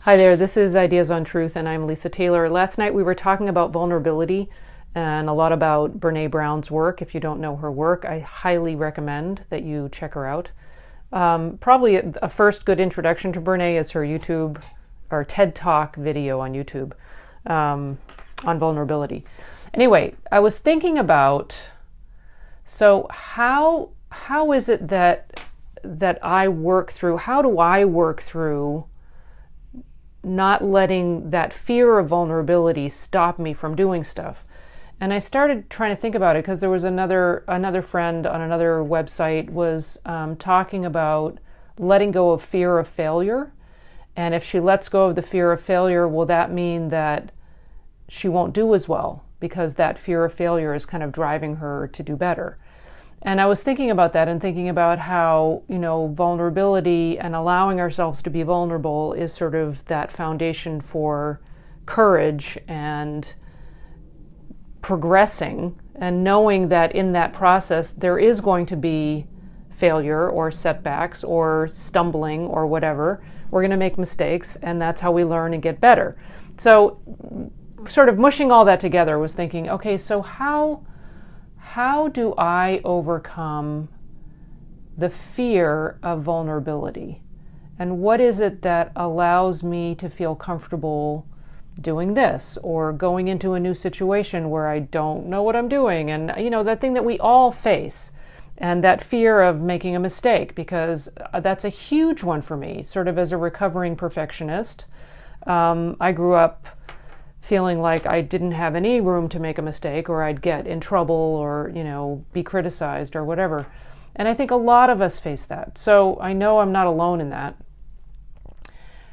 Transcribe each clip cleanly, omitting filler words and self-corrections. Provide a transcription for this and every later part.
Hi there, this is Ideas on Truth, and I'm Lisa Taylor. Last night we were talking about vulnerability and a lot about Brené Brown's work. If you don't know her work, I highly recommend that you check her out. Probably a first good introduction to Brené is her YouTube or TED Talk video on YouTube on vulnerability. Anyway, I was thinking about, so how is it that I work through, how do I work through not letting that fear of vulnerability stop me from doing stuff? And I started trying to think about it because there was another friend on another website was talking about letting go of fear of failure. And if she lets go of the fear of failure, will that mean that she won't do as well because that fear of failure is kind of driving her to do better? And I was thinking about that and thinking about how, vulnerability and allowing ourselves to be vulnerable is sort of that foundation for courage and progressing, and knowing that in that process there is going to be failure or setbacks or stumbling or whatever. We're going to make mistakes, and that's how we learn and get better. So sort of mushing all that together was thinking, okay, so how do I overcome the fear of vulnerability? And what is it that allows me to feel comfortable doing this or going into a new situation where I don't know what I'm doing? And, that thing that we all face, and that fear of making a mistake, because that's a huge one for me, sort of as a recovering perfectionist. I grew up feeling like I didn't have any room to make a mistake, or I'd get in trouble, or, be criticized or whatever. And I think a lot of us face that. So I know I'm not alone in that.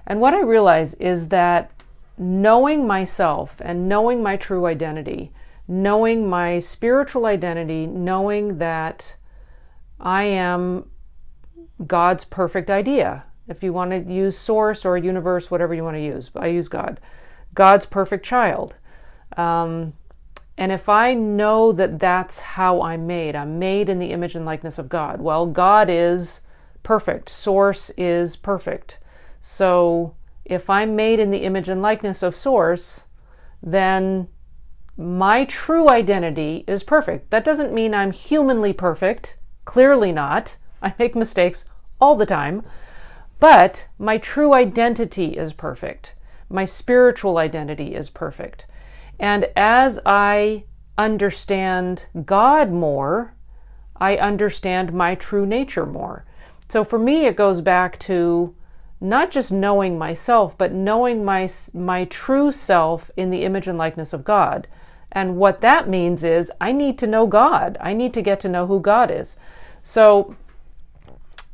And what I realize is that knowing myself and knowing my true identity, knowing my spiritual identity, knowing that I am God's perfect idea. If you want to use source or universe, whatever you want to use, I use God. God's perfect child. And if I know that that's how I'm made in the image and likeness of God. Well, God is perfect. Source is perfect. So if I'm made in the image and likeness of Source, then my true identity is perfect. That doesn't mean I'm humanly perfect. Clearly not. I make mistakes all the time. But my true identity is perfect. My spiritual identity is perfect. And as I understand God more, I understand my true nature more. So for me, it goes back to not just knowing myself, but knowing my true self in the image and likeness of God. And what that means is I need to know God. I need to get to know who God is. So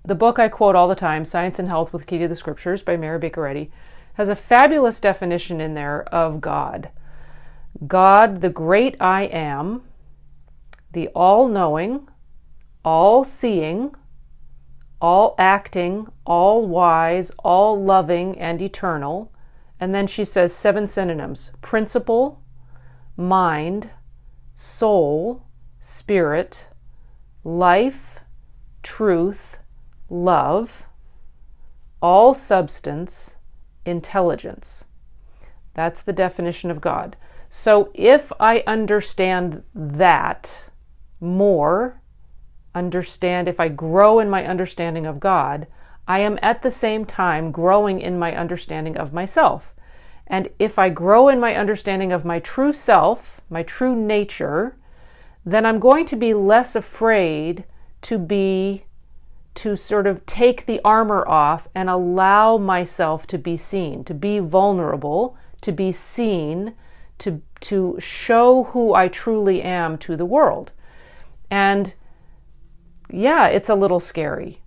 the book I quote all the time, Science and Health with Key to the Scriptures by Mary Baker Eddy, has a fabulous definition in there of God. God, the great I am, the all-knowing, all-seeing, all-acting, all-wise, all-loving, and eternal. And then she says 7 synonyms: principle, mind, soul, spirit, life, truth, love, all substance, intelligence. That's the definition of God. So if I understand that more, if I grow in my understanding of God, I am at the same time growing in my understanding of myself. And if I grow in my understanding of my true self, my true nature, then I'm going to be less afraid to sort of take the armor off and allow myself to be seen, to be vulnerable, to be seen, to show who I truly am to the world. And yeah, it's a little scary.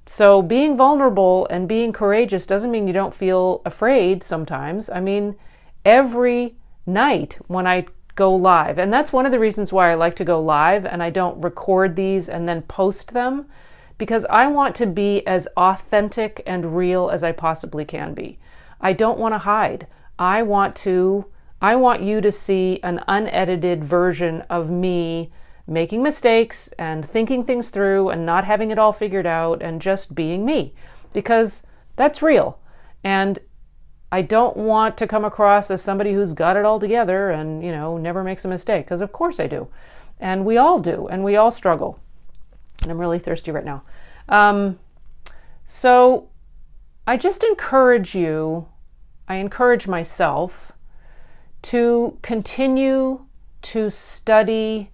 So being vulnerable and being courageous doesn't mean you don't feel afraid sometimes. I mean, every night when I go live, and that's one of the reasons why I like to go live and I don't record these and then post them, because I want to be as authentic and real as I possibly can be. I don't want to hide. I want you to see an unedited version of me making mistakes and thinking things through and not having it all figured out and just being me, because that's real. And I don't want to come across as somebody who's got it all together and, never makes a mistake, because of course I do. And we all do, and we all struggle. And I'm really thirsty right now. So I just encourage myself to continue to study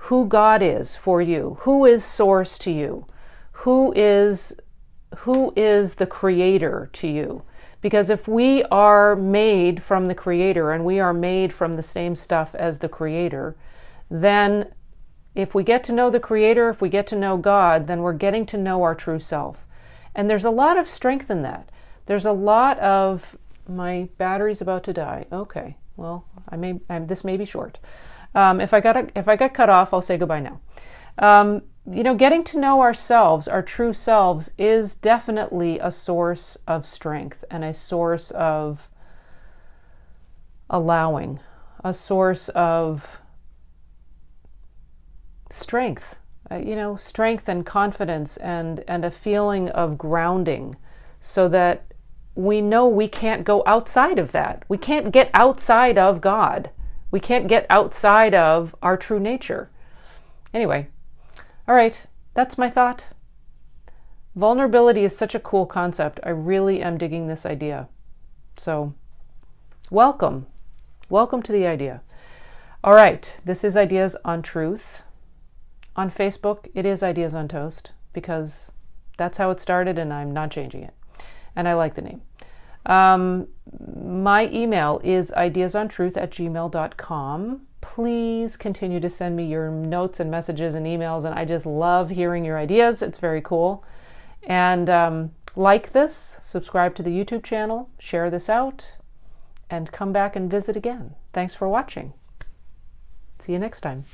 who God is for you, who is source to you, who is the creator to you. Because if we are made from the creator and we are made from the same stuff as the creator, then if we get to know the creator, if we get to know God, then we're getting to know our true self. And there's a lot of strength in that. There's a lot of, my battery's about to die. Okay, well, this may be short. If I got cut off, I'll say goodbye now. Getting to know ourselves, our true selves, is definitely a source of strength and a source of allowing, a source of strength, strength and confidence and a feeling of grounding, so that we know we can't go outside of that. We can't get outside of God. We can't get outside of our true nature. Anyway, all right, that's my thought. Vulnerability is such a cool concept. I really am digging this idea. So, welcome. Welcome to the idea. All right, this is Ideas on Truth. On Facebook, it is Ideas on Toast, because that's how it started and I'm not changing it. And I like the name. My email is ideasontruth@gmail.com. Please continue to send me your notes and messages and emails, and I just love hearing your ideas. It's very cool. And like this, subscribe to the YouTube channel, share this out, and come back and visit again. Thanks for watching. See you next time.